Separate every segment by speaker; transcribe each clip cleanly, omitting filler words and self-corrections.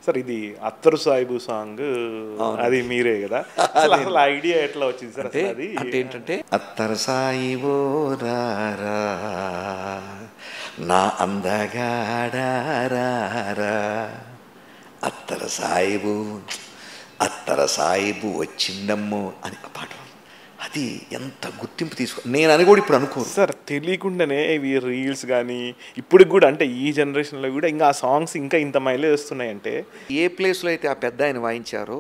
Speaker 1: Sir ఇది 'అత్తరు Sahib' song అది మీరే కదా? అసలు ఐడియా ఎట్లా వచ్చింది సార్?
Speaker 2: అంటే
Speaker 1: అది
Speaker 2: అంటే ఏంటంటే అత్తరు సాయిబో రారా నా అందగాడారా అత్తర సాయిబు వచ్చిండమ్మో అని ఆ పాట. అది ఎంత గుర్తింపు నేను అని కూడా ఇప్పుడు అనుకోను
Speaker 1: సార్. తెలియకుండానే ఇవి రీల్స్ కానీ ఇప్పటికి కూడా, అంటే ఈ జనరేషన్లో కూడా ఇంకా ఆ సాంగ్స్ ఇంకా ఇంత మైలేజ్ వస్తున్నాయంటే,
Speaker 2: ఏ ప్లేస్లో అయితే ఆ పెద్ద ఆయన వాయించారో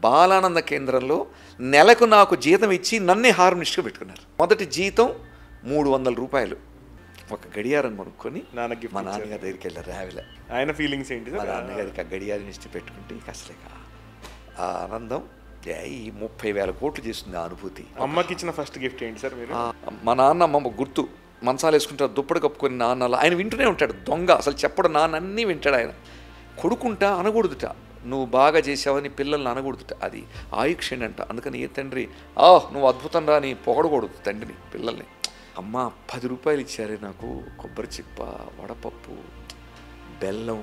Speaker 2: బాలానంద కేంద్రంలో నెలకు నాకు జీతం ఇచ్చి నన్నే హార్మోనిస్ట్గా పెట్టుకున్నారు. మొదటి జీతం 300 రూపాయలు. ఒక గడియారం కొనుక్కొని మా నాన్నగారి దగ్గరికి వెళ్ళారు రావిల.
Speaker 1: ఆయన ఫీలింగ్స్ ఏంటి?
Speaker 2: మా నాన్నగారికి ఆ గడియారం ఇచ్చి పెట్టుకుంటే ఇక అసలే ఆ ఆనందం ఈ 30,000 కోట్లు చేస్తుంది ఆ అనుభూతి.
Speaker 1: అమ్మకి ఇచ్చిన ఫస్ట్ గిఫ్ట్ ఏంటి సార్ మీరు?
Speaker 2: మా నాన్న అమ్మమ్మ గుర్తు మంచాలు వేసుకుంటారు, దుప్పటి కప్పుకొని నాన్నలా ఆయన వింటూనే ఉంటాడు. దొంగ అసలు చెప్పడం, నాన్న అన్నీ వింటాడు ఆయన. కొడుకుంటా అనకూడదుట, నువ్వు బాగా చేసావని పిల్లల్ని అనకూడదుట, అది ఆయుక్షేణి అంట. అందుకని ఏ తండ్రి నువ్వు అద్భుతం రా అని పొగడకూడదు తండ్రిని, పిల్లల్ని. అమ్మ 10 రూపాయలు ఇచ్చారే నాకు, కొబ్బరి చిప్ప, వడపప్పు, బెల్లం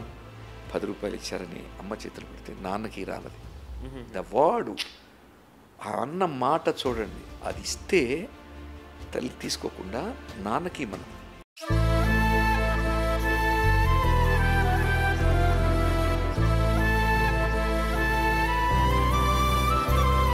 Speaker 2: 10 రూపాయలు ఇచ్చారని అమ్మ చేతులు పెడితే నాన్నకి రాలది. ద వాడు ఆ అన్న మాట చూడండి, అది ఇస్తే తల్లి తీసుకోకుండా నాన్నకి మనం